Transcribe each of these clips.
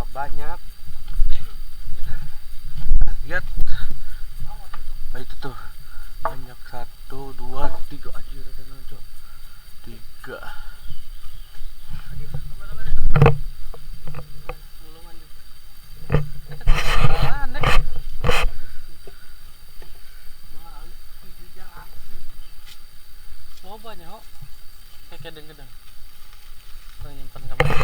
banyak. Lihat, itu tuh banyak, 1, 2, 3 aja ada cok. 3. Coba nyok, kayak kedeng-kedeng. Nyimpen kamera.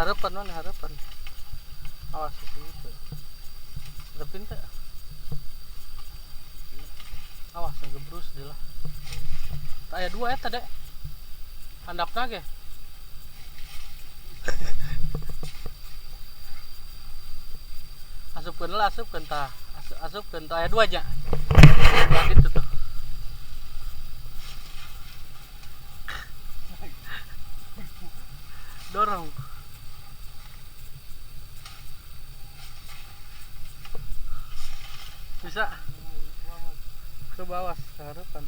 Harapan mana harapan. Awas itu. Ada pintu. Awas ngebrus deh lah. Aya dua eta dek. Handapna ge. Asupkeun lah, asupkeun tah. Asupkeun tah aya dua aja. Dua gitu tuh. Dorong. Bisa. Ke bawah ke harapan.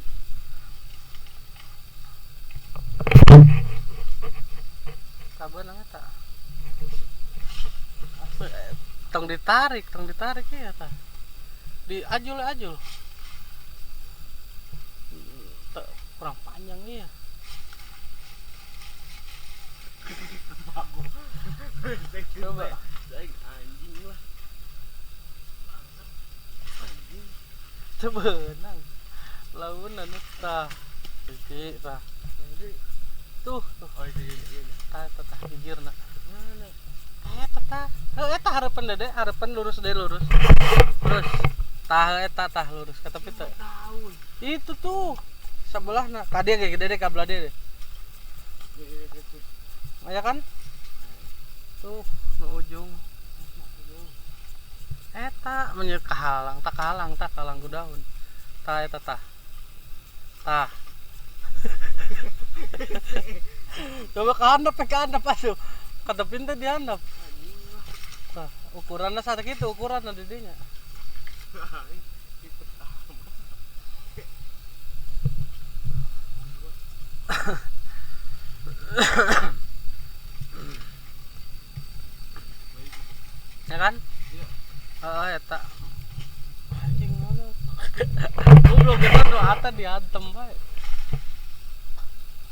Kabeun eta. Tong ditarik ya ta. Diajul. Kurang panjang iya. Coba. Anjing lah. Coba nang. Launan tah. Iki tah. Tuh. Oh iya. Tah hijirna. Mana? Tah. Eta harapan dede, harapan lurus. Terus. Tah lurus ka tepi teh. Itu tuh. Sebelahna. Tadi kayak gede deh kabelah deh. Ya kan? Tuh, nu ujung. Eta menye kahalang ku daun. Tah eta tah. Coba ke handap asuh. Katepin teh dihandap. Tah, ukuranna sakitu ukuranna di dinya. Ya kan? Iya. Eta. Anjing mana? Goblok kita nu ata diantem bae.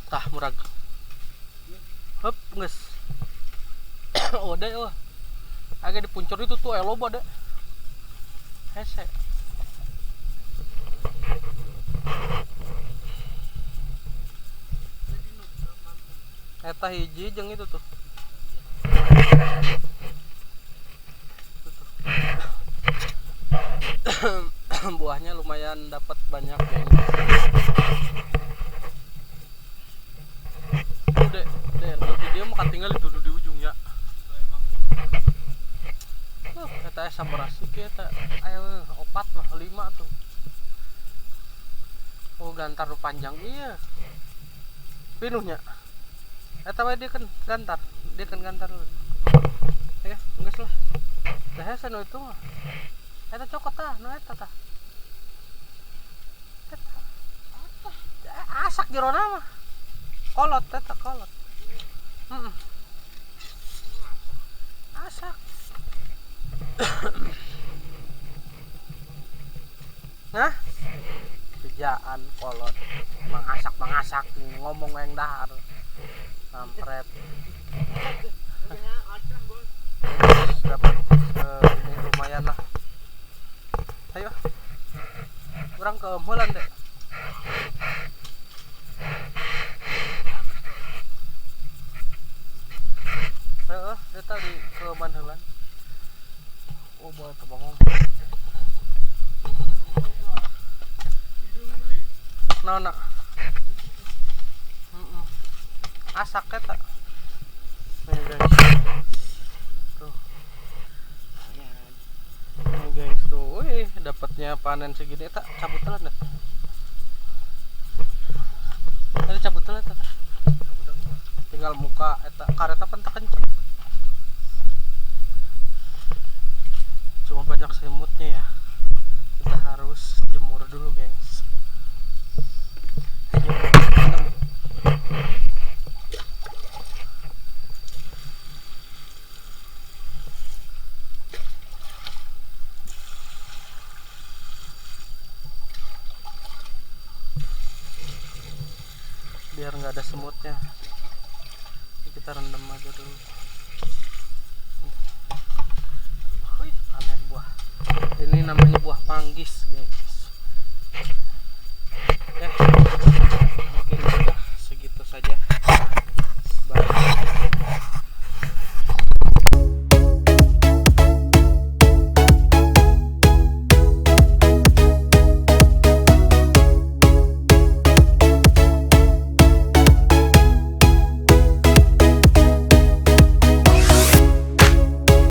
Tah murag. Heup geus. Ode eueuh. Age di puncur itu tuh aya loba deh. Hese. Eta hiji jeung itu tuh. Buahnya lumayan dapat banyak ya. Udah, nanti dia mau tinggal itu di ujungnya. Eta sabarasi ke eta aya 4 mah 5 tuh. Oh gantar nu panjang iya. Pinuhnya. Eta we dia kan gantar dulu. Ya, geus lah. Tah hese nu itu mah. Eta cokot tah, nu eta tah. Eta. Asak jerona mah. Kolot eta kolot. Asak. Nah, kerjaan kolot mangasak ngomong yang dahar kampret. Dapat ini lumayan lah. Ayo kurang ke Holland deh. Dia tadi ke Manhelan. Oh boleh terbangong. Nah. Asak eta. Nih guys. Tuh. Nih guys tuh. Wih, dapatnya panen segini eta cabut telan dah. Tadi cabut telan eta. Tinggal muka eta kareta pentak kenceng. Cuma banyak semutnya ya. Kita harus jemur dulu, gengs. Biar nggak ada semutnya. Kita rendam aja dulu. Wih, panen buah. Ini namanya buah manggis, guys.